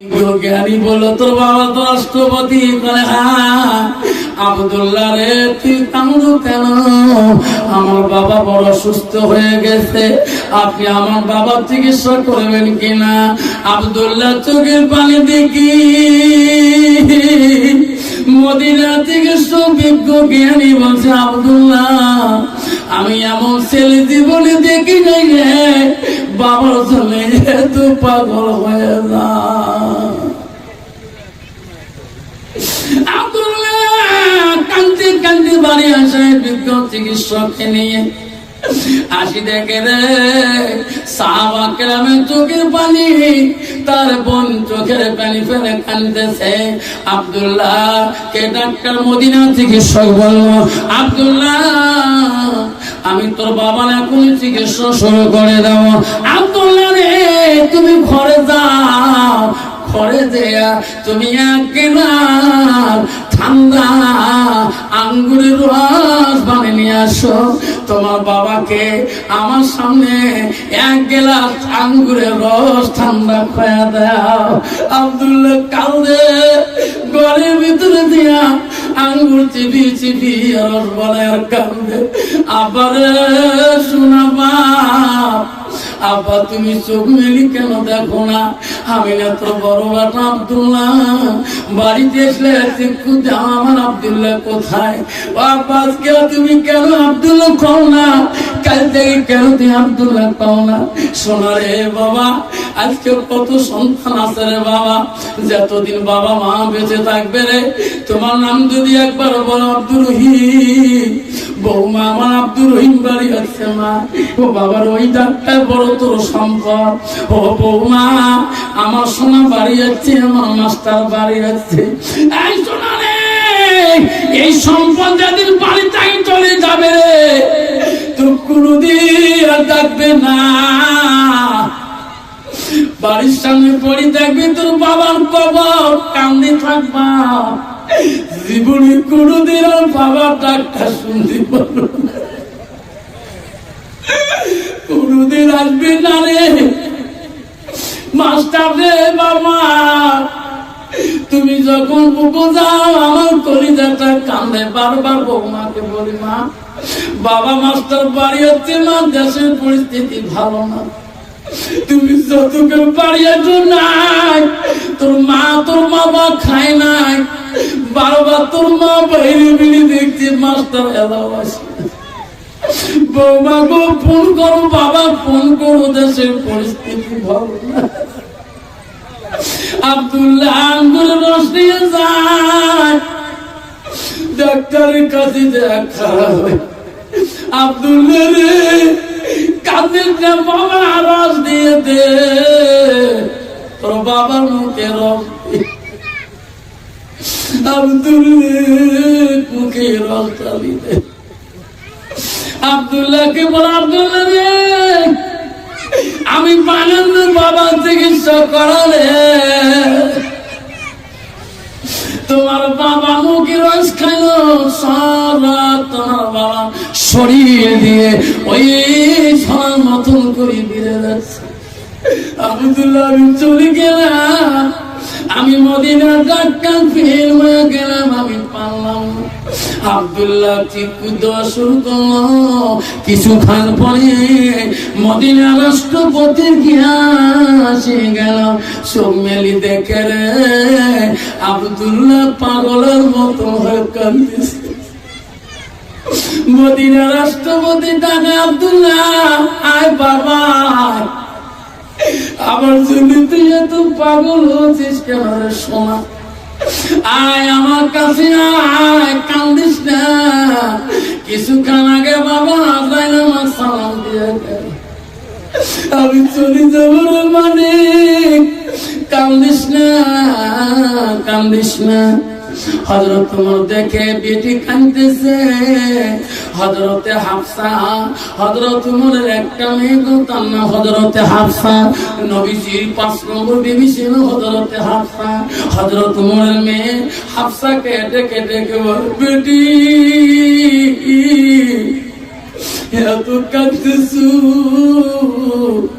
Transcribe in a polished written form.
জ্ঞানী বলো তোর বাবা তো রাষ্ট্রপতি। আব্দুল্লাহ রে তুই কাঁদো কেন? আমার বাবা বড় সুস্থ হয়ে গেছে, আপনি আমার বাবার চিকিৎসা করবেন কিনা? আব্দুল্লাহ চোখের পানি দেখি মদিনা থেকে বিজ্ঞ জ্ঞানী বলছে, আব্দুল্লাহ আমি এমন ছেলে জীবনে দেখি নাই রে, বাবার ছেলে এত পাগল হয়ে যা। আব্দুল্লাহ কান্দি কান্দি বাড়ি আসে বিজ্ঞ চিকিৎসককে নিয়ে আসি, দেখে রে সাহাবা কেরামের চোখের পানি, তার বোন চোখের পানি ফেলে কাঁদতেছে। আব্দুল্লাহ কে ডাক্তার মদিনা চিকিৎসক বলল, আব্দুল্লাহ আমি তোর বাবার এখন চিকিৎসা শুরু করে দাও। আব্দুল্লাহ রে তুমি ঘরে যাও, ঘরে যেয়া তুমি এক গেলাম ঠান্ডা আঙ্গুরের রস বানিয়ে নিয়ে আসো, তোমার বাবাকে আমার সামনে এক গ্লাস আঙ্গুরের রস ঠান্ডা খাওয়া দাও। আব্দুল্লাহ কাঁদে, ঘরের ভিতরে দিয়া আঙ্গুর চিপি চিপি রস বলে আর কাঁদে। আবার শোনা বাপ, আব্বা তুমি চোখ মেলি কেন দেখো না? আমি না তোর বড় বাবা আব্দুল্লাহ, বাড়িতে এসলে আমার আব্দুল্লাহ কোথায়? আজকে তুমি কেন আব্দুল্লাহ খাও না? কাল থেকে কেন তুমি আব্দুল্লাহ খাও না? শোনা রে বাবা, আজকে কত সন্তান আছে রে বাবা, যতদিন বাবা মা বেঁচে থাকবে রে তোমার নাম যদি একবার বলো আব্দুর রহিম, বৌমা আমার আব্দুর রহিম বাড়ি আছে মা, ও বাবার ওই ডাক্তার বড় তোর সম্পদ। ও বৌমা আমার সোনা বাড়ি যাচ্ছে, আমার মাস্টার বাড়ি যাচ্ছে। এই সোনা রে, এই সম্পদ যেদিন বাড়ি থেকে চলে যাবে তো কোনদিন আর ডাকবে না। বাড়ির সামনে পড়ে থাকবে তোর বাবার কবর, কান্দে থাকবা, জীবনে কোনদিন আর বাবার ডাক্তার শুনতে পারো না, কোনদিন আসবে না রে মাস্টার রে। বাবা তুমি যখন বুকো যাও আমার কলিজাটা কান্দে, বারবার বৌমাকে বলি, মা বাবা মাস্টার বাড়ি হচ্ছে, মা দেশের পরিস্থিতি ভালো না, তুমি যতটুকু বাড়িয়েছো নাই, তোর মা তোর বাবা খায় নাই, বারবার তোর মা বাইরে বেরিয়ে দেখছে মাস্টার এলাও আসে। বৌমা গো ফোন করো, বাবা ফোন করো, দেশের পরিস্থিতি ভালো না। আব্দুল্লাহ আঙ্গুর রস নিয়ে যায় ডাক্তারের কাছে দেখা হয়। আব্দুল্লাহ রে কাঁদিস না বাবা, রস দিয়ে দে, তোর বাবার মুখে রস দে। আব্দুল্লাহ মুখে রস চালি দে। আব্দুল্লাহকে বল, আব্দুল্লাহ রে আমি পাগল, বাবা চিকিৎসা করালে তোমার বাবা মুখে রস খাইল, সারা তোমার বাবা শরীর দিয়ে ওই সারা মতন করে বেড়ে যাচ্ছে। আব্দুল্লাহ আমি চলে গেলাম, আমি মদিনার ডাক্তার ফেল হয়ে গেলাম, আমি পারলাম না। আব্দুল্লাহ চিকু দেওয়া শুরু করলো, কিছুক্ষণ পরে মদিনা রাষ্ট্রপতির আসে গেল, সব মেলি দেখে রে আব্দুল্লাহ পাগলের মতো হয়ে কাঁদতেছে। মদিনা রাষ্ট্রপতি ডাকে, আব্দুল্লাহ আয় বাবা, আমার জন্য তুই এত পাগল হচ্ছিস কেন রে সোনা? আয় আমার কাছে আয়, কান্দিস না। কিছুক্ষণ আগে বাবা আজাইল আমার সালাম দিয়ে গেল, আমি চলে যাবো রে মানে, কান্দিস না, কান্দিস না। হযরত ওমর দেখে বেটি কাঁদতেছে, হযরতে হাফসা, হযরত ওমরের একটা মেয়ে তো তার নাম হযরতে হাফসা, নবীজির 5 নম্বর বিবি ছিল হযরতে হাফসা। হযরত ওমরের মেয়ে হাফসাকে ডেকে ডেকে বলে, বেটি এত কাঁদতেছো?